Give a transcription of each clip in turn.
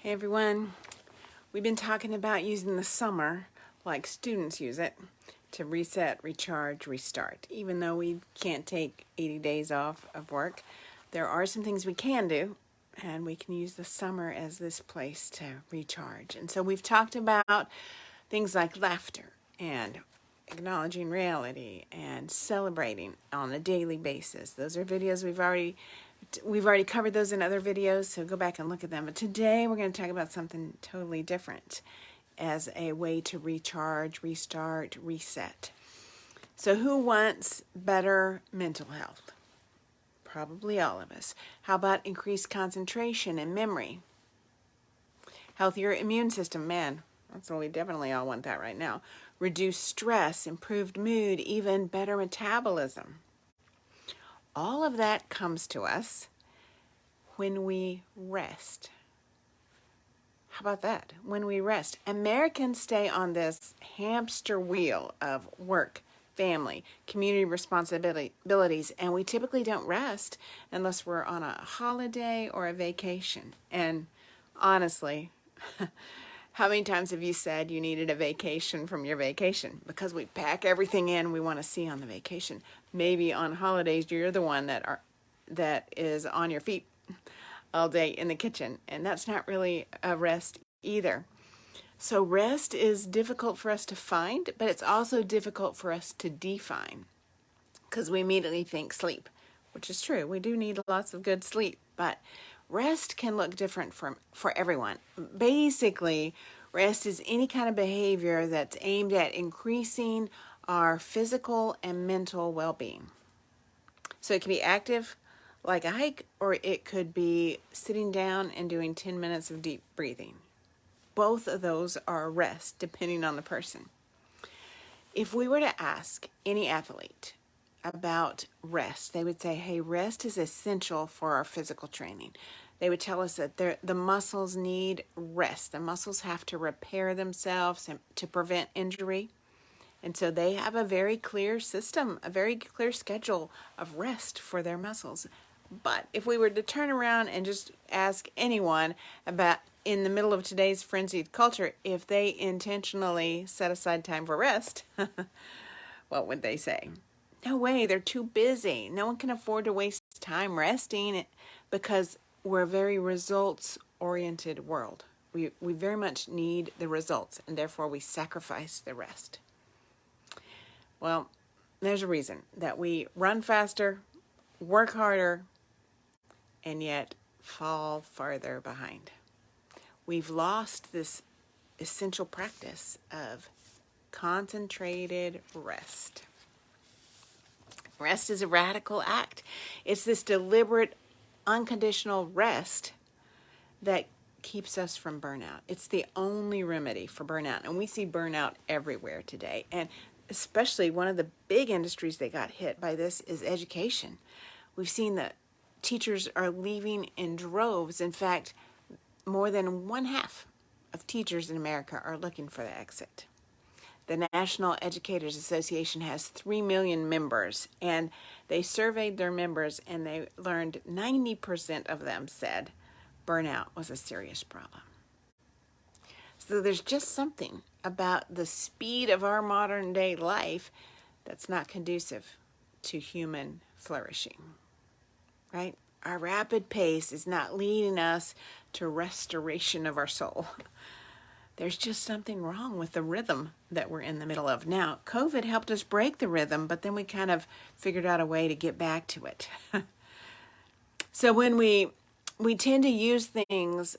Hey everyone, we've been talking about using the summer like students use it to reset, recharge, restart. Even though we can't take 80 days off of work, there are some things we can do, and we can use the summer as this place to recharge. And so we've talked about things like laughter and acknowledging reality and celebrating on a daily basis. Those are videos we've already covered those in other videos, so go back and look at them. But today we're going to talk about something totally different as a way to recharge, restart, reset. So who wants better mental health? Probably all of us. How about increased concentration and memory? Healthier immune system? Man, we definitely all want that right now. Reduced stress, improved mood, even better metabolism. All of that comes to us when we rest. How about that? When we rest. Americans stay on this hamster wheel of work, family, community responsibilities, and we typically don't rest unless we're on a holiday or a vacation. And honestly, how many times have you said you needed a vacation from your vacation? Because we pack everything in we want to see on the vacation. Maybe on holidays you're the one that is on your feet all day in the kitchen, and that's not really a rest either. So rest is difficult for us to find, but it's also difficult for us to define, because we immediately think sleep, which is true. We do need lots of good sleep, but rest can look different for everyone. Basically, rest is any kind of behavior that's aimed at increasing our physical and mental well-being. So it can be active, like a hike, or it could be sitting down and doing 10 minutes of deep breathing. Both of those are rest, depending on the person. If we were to ask any athlete about rest, they would say, hey, rest is essential for our physical training. They would tell us that the muscles need rest. The muscles have to repair themselves to prevent injury. And so they have a very clear system, a very clear schedule of rest for their muscles. But if we were to turn around and just ask anyone about, in the middle of today's frenzied culture, if they intentionally set aside time for rest, what would they say? No way, they're too busy. No one can afford to waste time resting, because we're a very results-oriented world. We very much need the results, and therefore we sacrifice the rest. Well, there's a reason that we run faster, work harder, and yet fall farther behind. We've lost this essential practice of concentrated rest. Rest is a radical act. It's this deliberate, unconditional rest that keeps us from burnout. It's the only remedy for burnout, and we see burnout everywhere today. And especially one of the big industries that got hit by this is education. We've seen that teachers are leaving in droves. In fact, more than 1/2 of teachers in America are looking for the exit. The National Educators Association has 3 million members, and they surveyed their members, and they learned 90% of them said burnout was a serious problem. So there's just something about the speed of our modern day life that's not conducive to human flourishing, right? Our rapid pace is not leading us to restoration of our soul. There's just something wrong with the rhythm that we're in the middle of. Now, COVID helped us break the rhythm, but then we kind of figured out a way to get back to it. So when we tend to use things,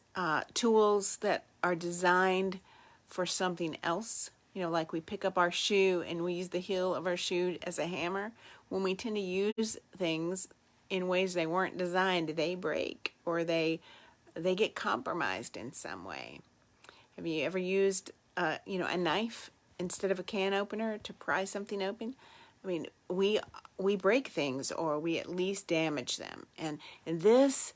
tools that are designed for something else, like we pick up our shoe and we use the heel of our shoe as a hammer. When we tend to use things in ways they weren't designed, they break, or they get compromised in some way. Have you ever used a knife instead of a can opener to pry something open? I mean, we break things, or we at least damage them. And this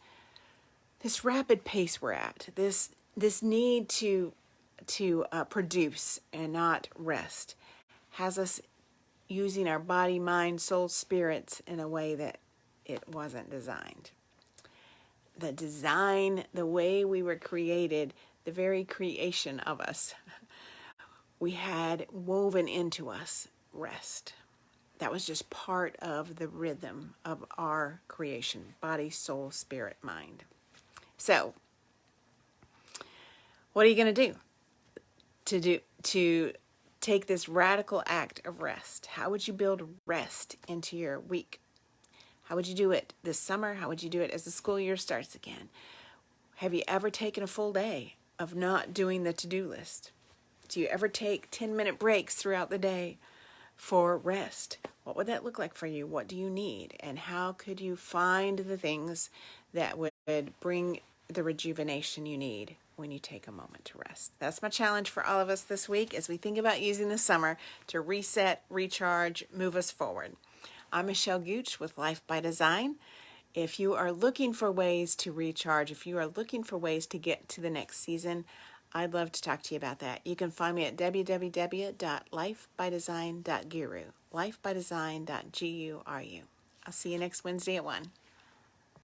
rapid pace we're at, this need to produce and not rest, has us using our body, mind, soul, spirits in a way that it wasn't designed. the design, the way we were created, the very creation of us, we had woven into us rest. That was just part of the rhythm of our creation, body, soul, spirit, mind. So, what are you going to do to take this radical act of rest? How would you build rest into your week? How would you do it this summer? How would you do it as the school year starts again? Have you ever taken a full day of not doing the to-do list? Do you ever take 10-minute breaks throughout the day for rest? What would that look like for you? What do you need? And how could you find the things that would bring the rejuvenation you need when you take a moment to rest? That's my challenge for all of us this week as we think about using the summer to reset, recharge, move us forward. I'm Michele Gooch with Life by Design. If you are looking for ways to recharge, if you are looking for ways to get to the next season, I'd love to talk to you about that. You can find me at www.lifebydesign.guru, lifebydesign.guru. I'll see you next Wednesday at 1.